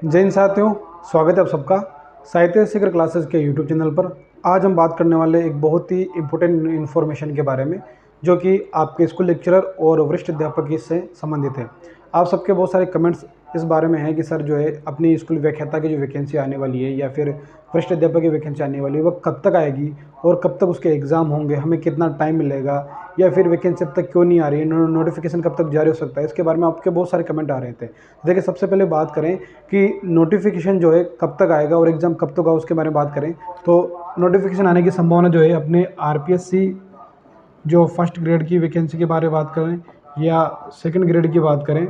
जय हिंद साथियों, स्वागत है आप सबका साहित्य शिखर क्लासेस के यूट्यूब चैनल पर। आज हम बात करने वाले एक बहुत ही इम्पोर्टेंट इन्फॉर्मेशन के बारे में, जो कि आपके स्कूल लेक्चरर और वरिष्ठ अध्यापक से संबंधित है। आप सबके बहुत सारे कमेंट्स इस बारे में हैं कि सर जो है अपनी स्कूल व्याख्याता की जो वैकेंसी आने वाली है या फिर वरिष्ठ अध्यापक की वैकेंसी आने वाली है, वो कब तक आएगी और कब तक उसके एग्ज़ाम होंगे, हमें कितना टाइम मिलेगा, या फिर वैकेंसी अब तक क्यों नहीं आ रही है, नोटिफिकेशन कब तक जारी हो सकता है। इसके बारे में आपके बहुत सारे कमेंट आ रहे थे। देखिए, सबसे पहले बात करें कि नोटिफिकेशन जो है कब तक आएगा और एग्ज़ाम कब तक होगा, उसके बारे में बात करें तो नोटिफिकेशन आने की संभावना जो है, अपने आरपीएससी जो फर्स्ट ग्रेड की वैकेंसी के बारे में बात करें या सेकंड ग्रेड की बात करें,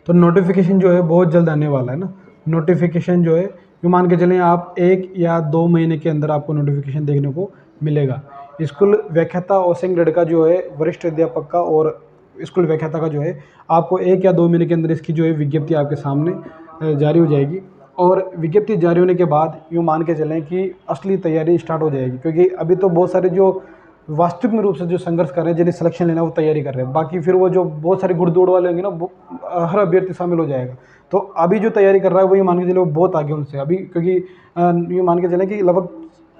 तो नोटिफिकेशन जो है बहुत जल्द आने वाला है ना। नोटिफिकेशन जो है, यूँ मान के चलें आप 1 या 2 महीने के अंदर आपको नोटिफिकेशन देखने को मिलेगा। स्कूल व्याख्याता और सेकंड ग्रेड का जो है, वरिष्ठ अध्यापक का और स्कूल व्याख्याता का जो है, आपको 1 या 2 महीने के अंदर इसकी जो है विज्ञप्ति आपके सामने जारी हो जाएगी। और विज्ञप्ति जारी होने के बाद यूँ मान के चलें कि असली तैयारी स्टार्ट हो जाएगी, क्योंकि अभी तो बहुत सारे जो वास्तविक में रूप से जो संघर्ष कर रहे हैं, जिन्हें सिलेक्शन लेना, वो तैयारी कर रहे हैं। बाकी फिर वो जो बहुत सारे गुड़दौड़ वाले होंगे ना, वो हर अभ्यर्थी शामिल हो जाएगा। तो अभी जो तैयारी कर रहा है वो ये मान के चले वो बहुत आगे उनसे अभी, क्योंकि ये मान के चले कि लगभग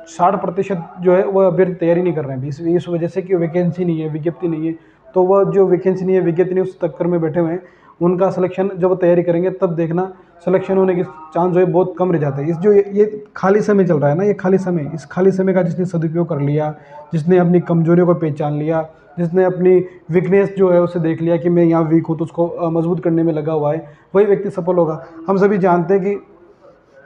60% जो है वो अभ्यर्थी तैयारी नहीं कर रहे हैं इस वजह से कि वैकेंसी नहीं है, विज्ञप्ति नहीं है। तो वह जो वैकेंसी नहीं है, विज्ञप्ति नहीं, उस चक्कर में बैठे हुए हैं। उनका सिलेक्शन जब वो तैयारी करेंगे तब देखना, सिलेक्शन होने के चांस जो है बहुत कम रह जाते हैं। इस जो ये खाली समय चल रहा है ना, ये खाली समय, इस खाली समय का जिसने सदुपयोग कर लिया, जिसने अपनी कमजोरियों को पहचान लिया, जिसने अपनी वीकनेस जो है उसे देख लिया कि मैं यहाँ वीक हूँ, तो उसको मजबूत करने में लगा हुआ है, वही व्यक्ति सफल होगा। हम सभी जानते हैं कि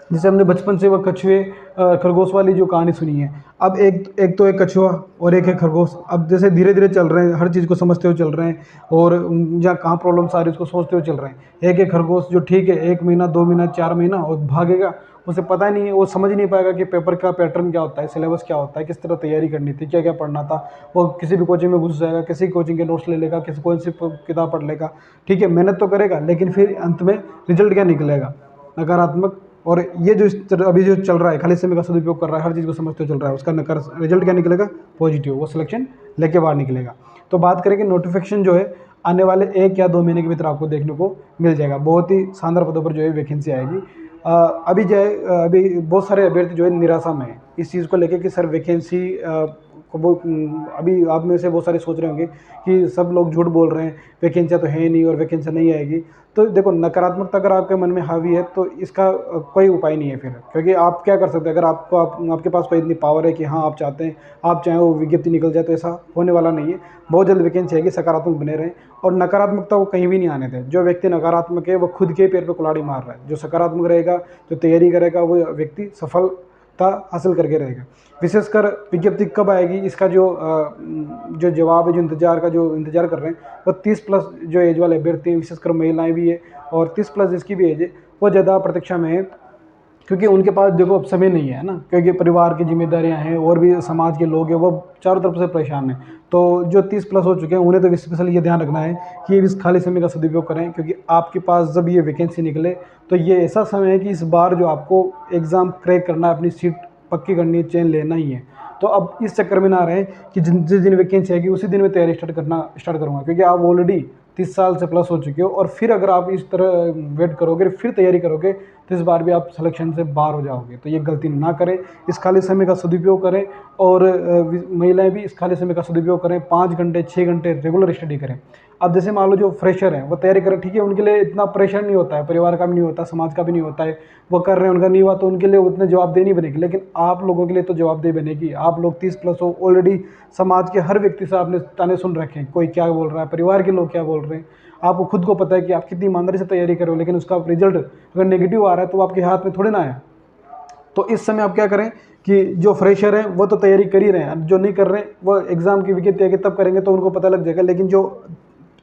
जैसे हमने बचपन से वह कछुए खरगोश वाली जो कहानी सुनी है। अब एक तो एक कछुआ और एक है खरगोश। अब जैसे धीरे धीरे चल रहे हैं, हर चीज़ को समझते हुए चल रहे हैं, और जहाँ कहाँ प्रॉब्लम्स आ रही है उसको सोचते हुए चल रहे हैं। एक एक खरगोश जो ठीक है, 1 महीना 2 महीना 4 महीना और भागेगा, उसे पता ही नहीं है, वो समझ नहीं पाएगा कि पेपर का पैटर्न क्या होता है, सिलेबस क्या होता है, किस तरह तैयारी करनी थी, क्या क्या पढ़ना था। वो किसी भी कोचिंग में घुस जाएगा, किसी कोचिंग के नोट्स ले लेगा, किसी कौन सी किताब पढ़ लेगा, ठीक है, मेहनत तो करेगा, लेकिन फिर अंत में रिजल्ट क्या निकलेगा? नकारात्मक। और ये जो अभी जो चल रहा है, खाली समय का सदुपयोग कर रहा है, हर चीज़ को समझते चल रहा है, उसका नकार रिजल्ट क्या निकलेगा? पॉजिटिव। वो सिलेक्शन लेके बाहर निकलेगा। तो बात करें कि नोटिफिकेशन जो है आने वाले 1 या 2 महीने के भीतर आपको देखने को मिल जाएगा। बहुत ही शानदार पदों पर जो है वैकेंसी आएगी। अभी जो है, अभी बहुत सारे अभ्यर्थी जो है निराशा में है इस चीज़ को लेकर कि सर वैकेंसी अभी आप में से बहुत सारे सोच रहे होंगे कि सब लोग झूठ बोल रहे हैं, वैकेंसियाँ तो है ही नहीं और वैकेंसी नहीं आएगी। तो देखो, नकारात्मकता अगर आपके मन में हावी है तो इसका कोई उपाय नहीं है फिर, क्योंकि आप क्या कर सकते हैं? अगर आपके पास कोई इतनी पावर है कि हाँ आप चाहते हैं, आप चाहें वो विज्ञप्ति निकल जाए, तो ऐसा होने वाला नहीं है। बहुत जल्द वैकेंसी आएगी, सकारात्मक बने रहें और नकारात्मकता को कहीं भी नहीं आने दें। जो व्यक्ति नकारात्मक है वो खुद के पैर पर कुल्हाड़ी मार रहा है। जो सकारात्मक रहेगा, जो तैयारी करेगा, वो व्यक्ति सफलता हासिल करके रहेगा। विशेषकर विज्ञप्ति कब आएगी, इसका जो जवाब है, जो इंतजार कर रहे हैं, वो 30+ जो एज वाले अभ्यर्थी हैं, विशेषकर महिलाएं भी है और 30+ जिसकी भी एज है, वो ज़्यादा प्रतीक्षा में है। क्योंकि उनके पास देखो अब समय नहीं है ना, क्योंकि परिवार की जिम्मेदारियां हैं और भी समाज के लोग हैं, वो चारों तरफ से परेशान हैं। तो जो 30+ हो चुके हैं, उन्हें तो स्पेशल ये ध्यान रखना है कि ये इस खाली समय का सदुपयोग करें, क्योंकि आपके पास जब ये वैकेंसी निकले तो ये ऐसा समय है कि इस बार जो आपको एग्ज़ाम क्रैक करना है, अपनी सीट पक्की करनी है, चेन लेना ही है। तो अब इस चक्कर में ना रहें कि जिस दिन वैकेंसी आएगी उसी दिन मैं तैयारी स्टार्ट करूँगा, क्योंकि आप ऑलरेडी 30 साल से प्लस हो चुके हो। और फिर अगर आप इस तरह वेट करोगे, फिर तैयारी करोगे, तो इस बार भी आप सिलेक्शन से बाहर हो जाओगे। तो ये गलती ना करें, इस खाली समय का सदुपयोग करें। और महिलाएं भी इस खाली समय का सदुपयोग करें, 5 घंटे 6 घंटे रेगुलर स्टडी करें। अब जैसे मान लो जो फ्रेशर हैं वो तैयारी करें, ठीक है, उनके लिए इतना प्रेशर नहीं होता है, परिवार का भी नहीं होता, समाज का भी नहीं होता है, वो कर रहे हैं, उनका नहीं हुआ तो उनके लिए उतने जवाबदेही नहीं बनेगी। लेकिन आप लोगों के लिए तो जवाबदेही बनेगी। आप लोग 30+ हो, ऑलरेडी समाज के हर व्यक्ति से आपने ताने सुन रखे हैं, कोई क्या बोल रहा है, परिवार के लोग क्या बोल रहे हैं। आपको खुद को पता है कि आप कितनी ईमानदारी से तैयारी कर रहे हो, लेकिन उसका रिजल्ट अगर नेगेटिव आ रहा है तो आपके हाथ में थोड़े ना है। तो इस समय आप क्या करें कि जो फ्रेशर हैं वो तो तैयारी कर ही रहे हैं, जो नहीं कर रहे हैं वो एग्ज़ाम की विज्ञप्ति आएगी तब करेंगे तो उनको पता लग जाएगा। लेकिन जो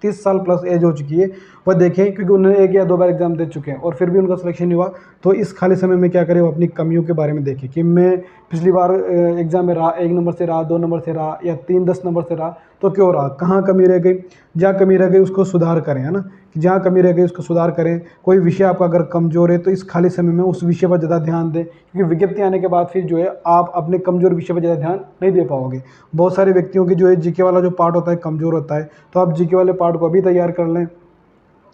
30 साल प्लस एज हो चुकी है वह देखें, क्योंकि उन्होंने 1 या 2 बार एग्जाम दे चुके हैं और फिर भी उनका सिलेक्शन नहीं हुआ। तो इस खाली समय में क्या करें, वो अपनी कमियों के बारे में देखें कि मैं पिछली बार एग्जाम में रहा, 1 नंबर से रहा, 2 नंबर से रहा या 3-10 नंबर से रहा, तो क्यों रहा, कहाँ कमी रह गई। जहाँ कमी रह गई उसको सुधार करें, है ना, कि जहाँ कमी रह गई उसको सुधार करें। कोई विषय आपका अगर कमज़ोर है तो इस खाली समय में उस विषय पर ज़्यादा ध्यान दें, क्योंकि विज्ञप्ति आने के बाद फिर जो है आप अपने कमज़ोर विषय पर ज़्यादा ध्यान नहीं दे पाओगे। बहुत सारे व्यक्तियों की जो है जीके वाला जो पार्ट होता है कमज़ोर होता है, तो आप जीके वाले पार्ट को अभी तैयार कर लें।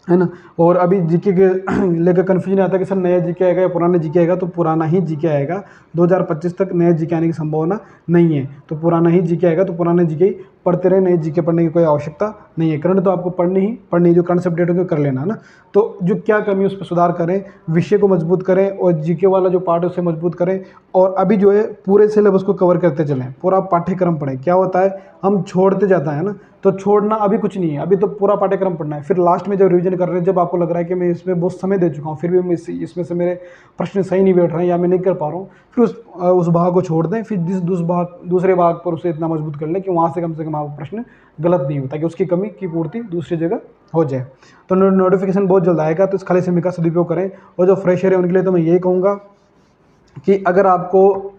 है ना। और अभी जीके के लेकर कन्फ्यूजन आता है कि सर नया जीके आएगा या पुराना जीके आएगा, तो पुराना ही जीके आएगा। 2025 तक नया जीके आने की संभावना नहीं है, तो पुराना ही जीके आएगा, तो पुराने जीके ही पढ़ते रहे, नए जीके पढ़ने की कोई आवश्यकता नहीं है। करंट तो आपको पढ़नी जो करंट अपडेट होगी कर लेना है ना। तो जो क्या कमी है उस पर सुधार करें, विषय को मजबूत करें और जीके वाला जो पार्ट है उसे मजबूत करें। और अभी जो है पूरे सिलेबस को कवर करते चलें, पूरा पाठ्यक्रम पढ़ें। क्या होता है हम छोड़ते जाता है ना, तो छोड़ना अभी कुछ नहीं है, अभी तो पूरा पाठ्यक्रम पढ़ना है। फिर लास्ट में जब रिवीजन कर रहे हैं, जब आपको लग रहा है कि मैं इसमें बहुत समय दे चुका हूँ, फिर भी मैं इसमें से मेरे प्रश्न सही नहीं बैठ रहे हैं या मैं नहीं कर पा रहा हूँ, फिर उस भाग को छोड़ दें। फिर दूसरे भाग पर उसे इतना मजबूत कर लें कि वहाँ से कम आपका प्रश्न गलत नहीं हो, ताकि उसकी कमी की पूर्ति दूसरी जगह हो जाए। तो नोटिफिकेशन बहुत जल्द आएगा, तो इस खाली समय का सदुपयोग करें। और जो फ्रेशर है उनके लिए तो मैं यही कहूँगा कि अगर आपको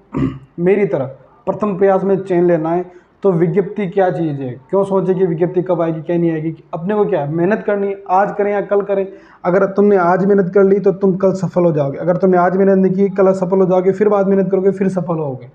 मेरी तरह प्रथम प्रयास में चयन लेना है, तो विज्ञप्ति क्या चीज़ है, क्यों सोचे कि विज्ञप्ति कब आएगी क्या नहीं आएगी। अपने को क्या है, मेहनत करनी है, आज करें या कल करें। अगर तुमने आज मेहनत कर ली तो तुम कल सफल हो जाओगे, अगर तुमने आज मेहनत नहीं की कल असफल हो जाओगे, फिर बाद मेहनत करोगे फिर सफल होगे,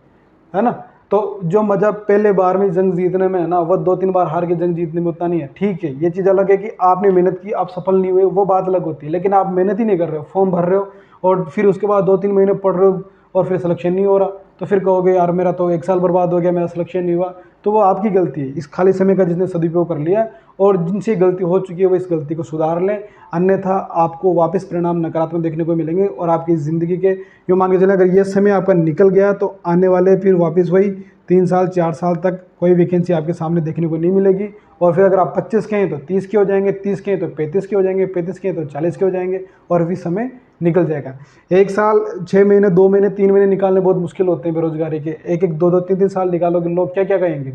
है ना। तो जो मज़ा पहले बार में जंग जीतने में है ना, वो 2-3 बार हार के जंग जीतने में उतना नहीं है। ठीक है, ये चीज़ अलग है कि आपने मेहनत की, आप सफल नहीं हुए, वो बात अलग होती है। लेकिन आप मेहनत ही नहीं कर रहे हो, फॉर्म भर रहे हो और फिर उसके बाद 2-3 महीने पढ़ रहे हो और फिर सिलेक्शन नहीं हो रहा, तो फिर कहोगे यार मेरा तो 1 साल बर्बाद हो गया, मेरा सिलेक्शन नहीं हुआ। तो वो आपकी गलती है। इस खाली समय का जिसने सदुपयोग कर लिया और जिनसे गलती हो चुकी है वो इस गलती को सुधार लें, अन्यथा आपको वापस परिणाम नकारात्मक देखने को मिलेंगे। और आपकी ज़िंदगी के यूँ मान के चलें, अगर ये समय आपका निकल गया तो आने वाले फिर वापस वही 3 साल 4 साल तक कोई वैकेंसी आपके सामने देखने को नहीं मिलेगी। और फिर अगर आप 25 के हैं तो 30 के हो जाएंगे, 30 के हैं तो 35 के हो जाएंगे, 35 के हैं तो 40 के हो जाएंगे, और भी समय निकल जाएगा। 1 साल 6 महीने 2 महीने 3 महीने निकालने बहुत मुश्किल होते हैं बेरोजगारी के। 1-1 2-2 3-3 साल निकालोगे, लोग क्या क्या कहेंगे।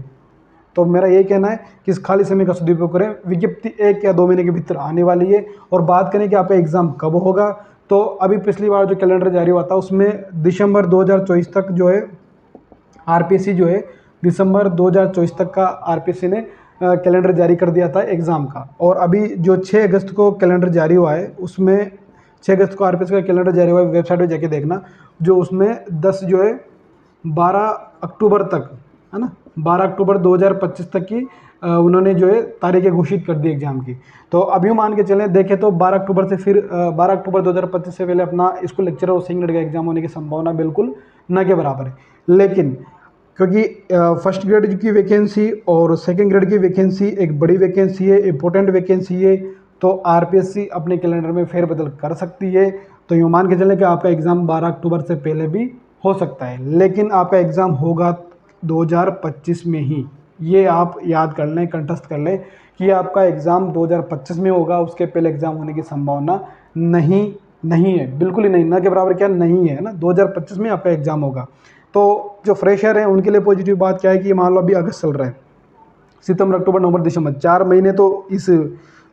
तो मेरा यही कहना है कि इस खाली समय का सदुपयोग करें। विज्ञप्ति 1 या 2 महीने के भीतर आने वाली है। और बात करें कि आपका एग्ज़ाम कब होगा, तो अभी पिछली बार जो कैलेंडर जारी हुआ था उसमें दिसंबर 2024 तक जो है आरपीएससी जो है दिसंबर 2024 तक का आरपीएससी ने कैलेंडर जारी कर दिया था एग्ज़ाम का। और अभी जो 6 अगस्त को कैलेंडर जारी हुआ है उसमें 6 अगस्त को आरपीएससी का कैलेंडर जारी हुआ है, वेबसाइट पर जाके देखना। जो उसमें 10 जो है 12 अक्टूबर तक, है ना, 12 अक्टूबर 2025 तक की उन्होंने जो है तारीखें घोषित कर दी एग्ज़ाम की। तो अभी मान के चलें देखें तो 12 अक्टूबर से फिर 12 अक्टूबर 2025 से पहले अपना स्कूल लेक्चरर और सेकंड ग्रेड का एग्ज़ाम होने की संभावना बिल्कुल न के बराबर है। लेकिन क्योंकि फर्स्ट ग्रेड की वैकेंसी और सेकंड ग्रेड की वैकेंसी एक बड़ी वैकेंसी है, इंपॉर्टेंट वैकेंसी है, तो आरपीएससी अपने कैलेंडर में फेरबदल कर सकती है। तो यूँ मान के चलें कि आपका एग्ज़ाम 12 अक्टूबर से पहले भी हो सकता है, लेकिन आपका एग्ज़ाम होगा 2025 में ही। ये आप याद कर लें, कंठस्थ कर लें कि आपका एग्ज़ाम 2025 में होगा, उसके पहले एग्ज़ाम होने की संभावना नहीं है, बिल्कुल ही नहीं, ना के बराबर क्या नहीं है ना। 2025 में आपका एग्ज़ाम होगा। तो जो फ्रेशर हैं उनके लिए पॉजिटिव बात क्या है कि मान लो अभी अगस्त चल रहा है, सितंबर अक्टूबर नवंबर दिसंबर 4 महीने तो इस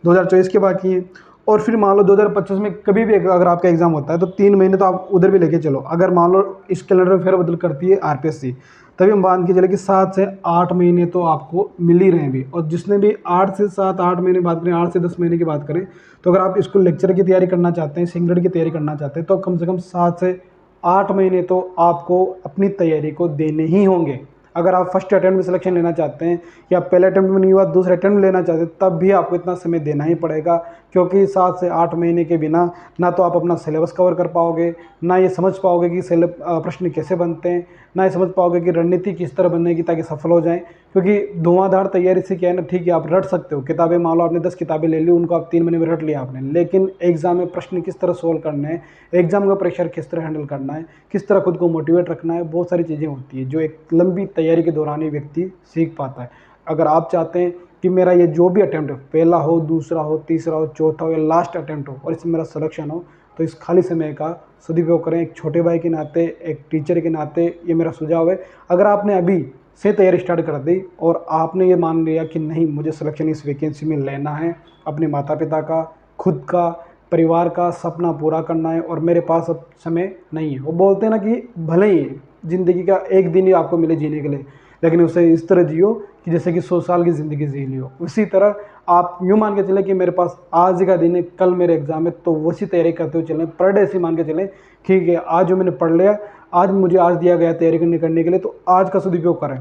2024 के बाकी हैं। और फिर मान लो 2025 में कभी भी अगर आपका एग्ज़ाम होता है तो 3 महीने तो आप उधर भी लेके चलो। अगर मान लो इस कैलेंडर में फेरबदल करती है आरपीएससी, तभी हम मान के चले कि 7 से 8 महीने तो आपको मिल ही रहे हैं भी। और जिसने भी 8 से 7-8 महीने बात करें, 8 से 10 महीने की बात करें, तो अगर आप स्कूल लेक्चर की तैयारी करना चाहते हैं, सेकंड ग्रेड की तैयारी करना चाहते हैं, तो कम से कम 7 से 8 महीने तो आपको अपनी तैयारी को देने ही होंगे। अगर आप फर्स्ट अटैम्प्ट में सिलेक्शन लेना चाहते हैं या पहले अटैम्प्ट में नहीं हुआ दूसरे अटैम्प्ट में लेना चाहते हैं, तब भी आपको इतना समय देना ही पड़ेगा। क्योंकि 7 से 8 महीने के बिना ना तो आप अपना सिलेबस कवर कर पाओगे, ना ये समझ पाओगे कि प्रश्न कैसे बनते हैं, ना ये समझ पाओगे कि रणनीति किस तरह बनने की ताकि सफल हो जाएं। क्योंकि धुआंधार तैयारी से क्या है ना, ठीक है आप रट सकते हो किताबें, मान लो आपने 10 किताबें ले ली, उनको आप 3 महीने में रट लिया आपने, लेकिन एग्जाम में प्रश्न किस तरह सोल्व करने हैं, एग्जाम का प्रेशर किस तरह हैंडल करना है, किस तरह खुद को मोटिवेट रखना है, बहुत सारी चीज़ें होती है जो एक लंबी तैयारी के दौरान ही व्यक्ति सीख पाता है। अगर आप चाहते हैं कि मेरा ये जो भी अटैम्प्ट हो, पहला हो, दूसरा हो, तीसरा हो, चौथा हो या लास्ट अटैम्प्ट हो, और इसमें मेरा सिलेक्शन हो, तो इस खाली समय का सदुपयोग करें। एक छोटे भाई के नाते, एक टीचर के नाते ये मेरा सुझाव है। अगर आपने अभी से तैयारी स्टार्ट कर दी और आपने ये मान लिया कि नहीं मुझे सिलेक्शन इस वैकेंसी में लेना है, अपने माता पिता का, खुद का, परिवार का सपना पूरा करना है और मेरे पास अब समय नहीं है। वो बोलते हैं ना कि भले ही ज़िंदगी का एक दिन ही आपको मिले जीने के लिए, लेकिन उसे इस तरह जियो कि जैसे कि 100 साल की ज़िंदगी जी ली हो। उसी तरह आप यूँ मान के चलें कि मेरे पास आज का दिन है, कल मेरे एग्ज़ाम है, तो वैसी तैयारी करते हुए चलें। पर डे ऐसे मान के चलें, ठीक है आज जो मैंने पढ़ लिया, आज मुझे आज दिया गया तैयारी करने के लिए, तो आज का सदुपयोग करें।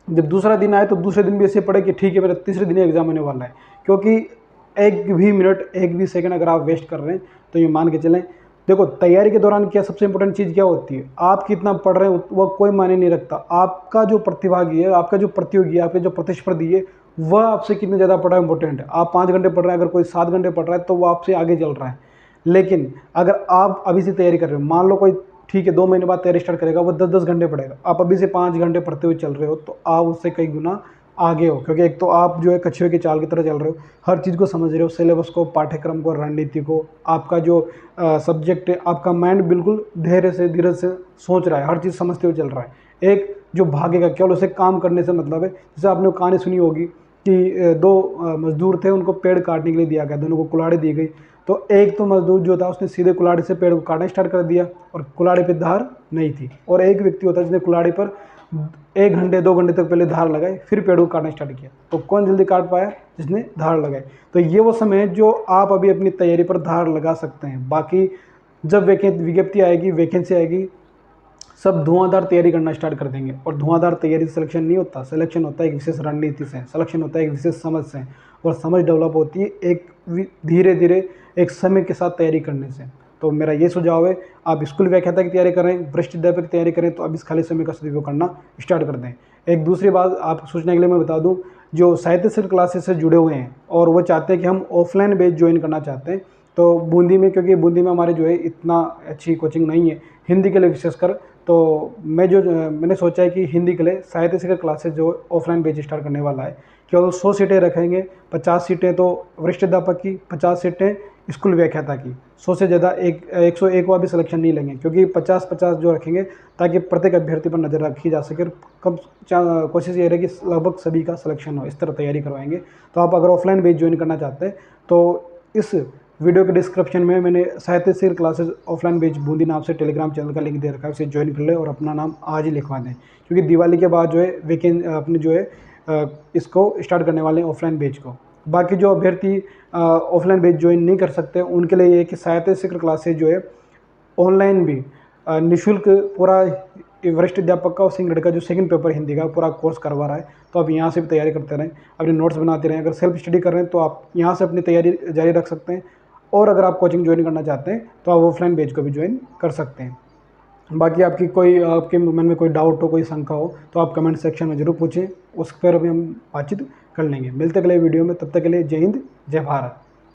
जब दूसरा दिन आए तो दूसरे दिन भी ऐसे पढ़े कि ठीक है मेरा तीसरे दिन एग्ज़ाम होने वाला है। क्योंकि एक भी मिनट, एक भी सेकंड अगर आप वेस्ट कर रहे हैं तो ये मान के चलें, देखो तैयारी के दौरान क्या सबसे इंपॉर्टेंट चीज़ क्या होती है, आप कितना पढ़ रहे हैं वह कोई मायने नहीं रखता। आपका जो प्रतिभागी है, आपका जो प्रतियोगी है, आपके जो प्रतिस्पर्धी है, वह आपसे कितने ज़्यादा पढ़ रहा है इंपॉर्टेंट है। आप 5 घंटे पढ़ रहे हैं, अगर कोई 7 घंटे पढ़ रहा है तो वो आपसे आगे चल रहा है। लेकिन अगर आप अभी से तैयारी कर रहे हो, मान लो कोई ठीक है 2 महीने बाद तैयारी स्टार्ट करेगा, वो 10-10 घंटे पढ़ेगा, आप अभी से 5 घंटे पढ़ते हुए चल रहे हो तो आप उससे कई गुना आगे हो। क्योंकि एक तो आप जो है कछुए की चाल की तरह चल रहे हो, हर चीज़ को समझ रहे हो, सिलेबस को, पाठ्यक्रम को, रणनीति को, आपका जो सब्जेक्ट है, आपका माइंड बिल्कुल धैर्य से, धीरज से सोच रहा है, हर चीज़ समझते हुए चल रहा है। एक जो भागेगा केवल उसे काम करने से मतलब है। जैसे आपने वो कहानी सुनी होगी कि दो मजदूर थे, उनको पेड़ काटने के लिए दिया गया, दोनों को कुल्हाड़ी दी गई। तो एक तो मजदूर जो था उसने सीधे कुल्हाड़ी से पेड़ को काटना स्टार्ट कर दिया और कुल्हाड़ी पे धार नहीं थी, और एक व्यक्ति होता है जिसने कुल्हाड़ी पर 1 घंटे 2 घंटे तक पहले धार लगाई, फिर पेड़ को काटना स्टार्ट किया। तो कौन जल्दी काट पाया? जिसने धार लगाई। तो ये वो समय है जो आप अभी अपनी तैयारी पर धार लगा सकते हैं। बाकी जब विज्ञप्ति आएगी, वैकेंसी आएगी, सब धुआंधार तैयारी करना स्टार्ट कर देंगे। और धुआंधार तैयारी से सिलेक्शन नहीं होता, सिलेक्शन होता है एक विशेष रणनीति से, सिलेक्शन होता है एक विशेष समझ से, और समझ डेवलप होती है एक धीरे धीरे एक समय के साथ तैयारी करने से। तो मेरा ये सुझाव है, आप स्कूल व्याख्याता की तैयारी करें, वरिष्ठ अध्यापक की तैयारी करें, तो अब इस खाली समय का सदुपयोग करना स्टार्ट कर दें। एक दूसरी बात आप सोचने के लिए मैं बता दूं, जो साहित्य सिर्फ क्लासेस से जुड़े हुए हैं और वो चाहते हैं कि हम ऑफलाइन बैच ज्वाइन करना चाहते हैं, तो बूंदी में, क्योंकि बूंदी में हमारे जो है इतना अच्छी कोचिंग नहीं है हिंदी के लिए विशेषकर, तो मैंने सोचा है कि हिंदी के लिए साहित्य शिक्षक क्लासेस जो ऑफलाइन बैच स्टार्ट करने वाला है। केवल 100 सीटें रखेंगे, 50 सीटें तो वरिष्ठ अध्यापक की, 50 सीटें स्कूल व्याख्याता की। 100 से ज़्यादा 101वां भी सिलेक्शन नहीं लेंगे, क्योंकि 50-50 जो रखेंगे ताकि प्रत्येक अभ्यर्थी पर नज़र रखी जा सके। कोशिश ये रहेगी लगभग सभी का सिलेक्शन हो, इस तरह तैयारी करवाएंगे। तो आप अगर ऑफलाइन बैच ज्वाइन करना चाहते हैं तो इस वीडियो के डिस्क्रिप्शन में मैंने साहित्य सिर क्लासेस ऑफलाइन बैच बूंदी नाम से टेलीग्राम चैनल का लिंक दे रखा है, उसे ज्वाइन कर ले और अपना नाम आज ही लिखवा दें, क्योंकि दिवाली के बाद जो है अपने जो है इसको स्टार्ट करने वाले हैं ऑफलाइन बैच को। बाकी जो अभ्यर्थी ऑफलाइन बैच ज्वाइन नहीं कर सकते उनके लिए ये है कि साहित्य शिक्षक क्लासेज जो है ऑनलाइन भी निःशुल्क पूरा वरिष्ठ अध्यापक का और सिंगड़ का जो सेकंड पेपर हिंदी का पूरा कोर्स करवा रहा है। तो आप यहाँ से भी तैयारी करते रहें, अपने नोट्स बनाते रहें। अगर सेल्फ स्टडी कर रहे हैं तो आप यहाँ से अपनी तैयारी जारी रख सकते हैं, और अगर आप कोचिंग ज्वाइन करना चाहते हैं तो आप ऑफलाइन बैच को भी ज्वाइन कर सकते हैं। बाकी आपके मन में कोई डाउट हो, कोई शंका हो तो आप कमेंट सेक्शन में ज़रूर पूछें, उस पर भी हम बातचीत कर लेंगे। मिलते अगले वीडियो में, तब तक के लिए जय हिंद, जय भारत।